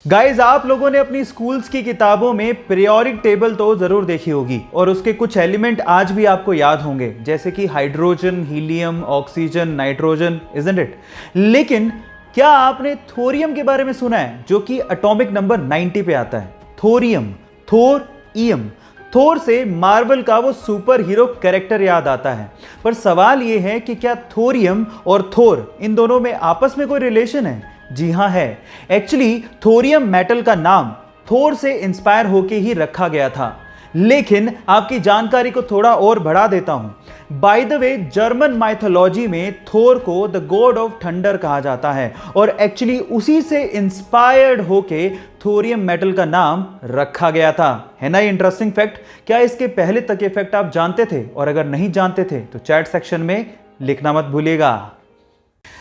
Guys, आप लोगों ने अपनी स्कूल्स की किताबों में पीरियोडिक टेबल तो जरूर देखी होगी और उसके कुछ एलिमेंट आज भी आपको याद होंगे, जैसे कि hydrogen, helium, oxygen, nitrogen, isn't it. लेकिन क्या आपने थोरियम के बारे में सुना है, जो कि एटॉमिक नंबर 90 पे आता है? थोरियम, थोर ईयम। थोर से मार्वल का वो सुपर हीरो कैरेक्टर याद आता है, पर सवाल ये है कि क्या थोरियम और थोर इन दोनों में आपस में कोई रिलेशन है? जी हां, है। एक्चुअली थोरियम मेटल का नाम थोर से इंस्पायर होके ही रखा गया था। लेकिन आपकी जानकारी को थोड़ा और बढ़ा देता हूं। By the way, German mythology में थोर को द गॉड ऑफ थंडर कहा जाता है और एक्चुअली उसी से इंस्पायर्ड होके थोरियम मेटल का नाम रखा गया था। है ना ये इंटरेस्टिंग फैक्ट? क्या इसके पहले तक ये फैक्ट आप जानते थे? और अगर नहीं जानते थे तो चैट सेक्शन में लिखना मत भूलिएगा।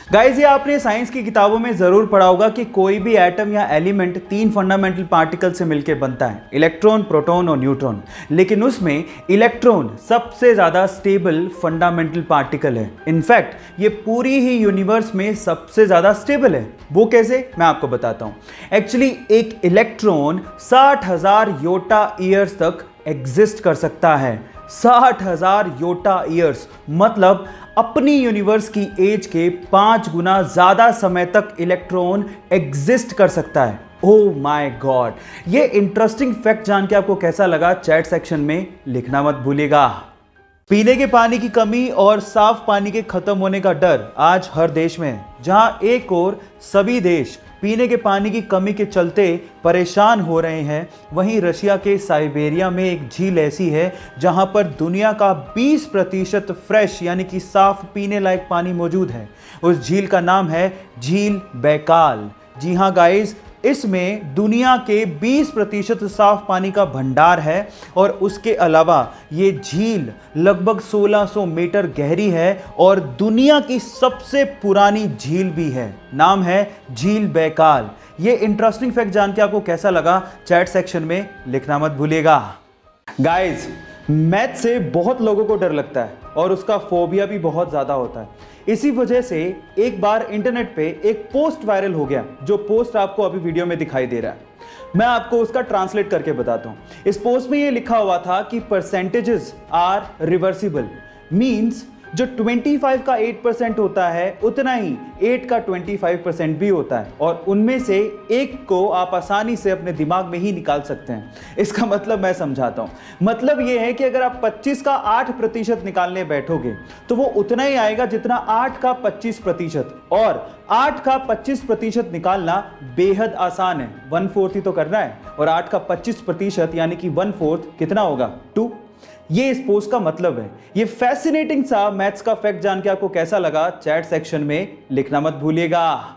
गाइस, ये आपने साइंस की किताबों में जरूर पढ़ा होगा कि कोई भी एटम या एलिमेंट 3 फंडामेंटल पार्टिकल से मिलकर बनता है, इलेक्ट्रॉन, प्रोटॉन और न्यूट्रॉन। लेकिन उसमें इलेक्ट्रॉन सबसे ज्यादा स्टेबल फंडामेंटल पार्टिकल है। इनफैक्ट ये पूरी ही यूनिवर्स में सबसे ज्यादा स्टेबल है। वो कैसे, मैं आपको बताता हूं। एक्चुअली एक इलेक्ट्रॉन 60,000 योटा ईयर्स तक एग्जिस्ट कर सकता है। 60,000 योटा ईयर्स मतलब अपनी यूनिवर्स की एज के 5 गुना ज्यादा समय तक इलेक्ट्रॉन एग्जिस्ट कर सकता है। Oh my God! ये इंटरेस्टिंग फैक्ट जान के आपको कैसा लगा, चैट सेक्शन में लिखना मत भूलिएगा। पीने के पानी की कमी और साफ पानी के खत्म होने का डर आज हर देश में है। जहां एक और सभी देश पीने के पानी की कमी के चलते परेशान हो रहे हैं, वहीं रशिया के साइबेरिया में एक झील ऐसी है जहां पर दुनिया का 20% फ्रेश यानी कि साफ पीने लायक पानी मौजूद है। उस झील का नाम है झील बैकाल। जी हाँ गाइस, इसमें दुनिया के 20% साफ पानी का भंडार है और उसके अलावा ये झील लगभग 1600 मीटर गहरी है और दुनिया की सबसे पुरानी झील भी है। नाम है झील बैकाल। ये इंटरेस्टिंग फैक्ट जान के आपको कैसा लगा, चैट सेक्शन में लिखना मत भूलिएगा। गाइस, मैथ से बहुत लोगों को डर लगता है और उसका फोबिया भी बहुत ज्यादा होता है। इसी वजह से एक बार इंटरनेट पे एक पोस्ट वायरल हो गया, जो पोस्ट आपको अभी वीडियो में दिखाई दे रहा है। मैं आपको उसका ट्रांसलेट करके बताता हूं। इस पोस्ट में ये लिखा हुआ था कि परसेंटेजेस आर रिवर्सिबल, मींस जो 25 का 8% होता है उतना ही 8 का 25% भी होता है और उनमें से एक को आप आसानी से अपने दिमाग में ही निकाल सकते हैं। इसका मतलब मैं समझाता हूं। मतलब यह है कि अगर आप 25 का 8% निकालने बैठोगे तो वो उतना ही आएगा जितना 8 का 25%, और 8 का 25% निकालना बेहद आसान है। 1/4 ही तो करना है और 8 का 25% यानी कि 1/4 कितना होगा? 2। ये इस पोस्ट का मतलब है। ये फैसिनेटिंग सा मैथ्स का फैक्ट जान के आपको कैसा लगा, चैट सेक्शन में लिखना मत भूलिएगा।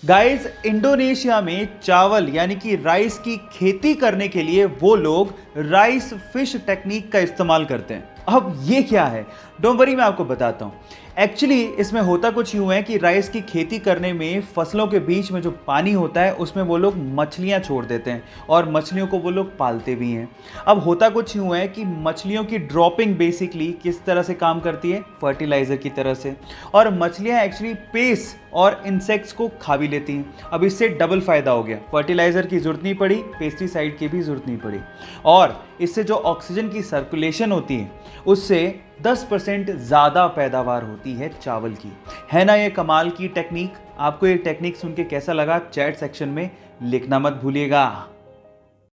गाइस, इंडोनेशिया में चावल यानी कि राइस की खेती करने के लिए वो लोग राइस फिश टेक्निक का इस्तेमाल करते हैं। अब ये क्या है, डोंट वरी, मैं आपको बताता हूँ। एक्चुअली इसमें होता कुछ यूं है कि राइस की खेती करने में फसलों के बीच में जो पानी होता है उसमें वो लोग मछलियां छोड़ देते हैं और मछलियों को वो लोग पालते भी हैं। अब होता कुछ यूं है कि मछलियों की ड्रॉपिंग बेसिकली किस तरह से काम करती है, फर्टिलाइजर की तरह से, और मछलियां एक्चुअली पेस्ट और इंसेक्ट्स को खा भी लेती हैं। अब इससे डबल फायदा हो गया, फर्टिलाइजर की जरूरत नहीं पड़ी, पेस्टिसाइड की भी जरूरत नहीं पड़ी, और इससे जो ऑक्सीजन की सर्कुलेशन होती है उससे 10% ज़्यादा पैदावार होती है चावल की। है ना ये कमाल की टेक्निक? आपको ये टेक्निक सुन के कैसा लगा, चैट सेक्शन में लिखना मत भूलिएगा।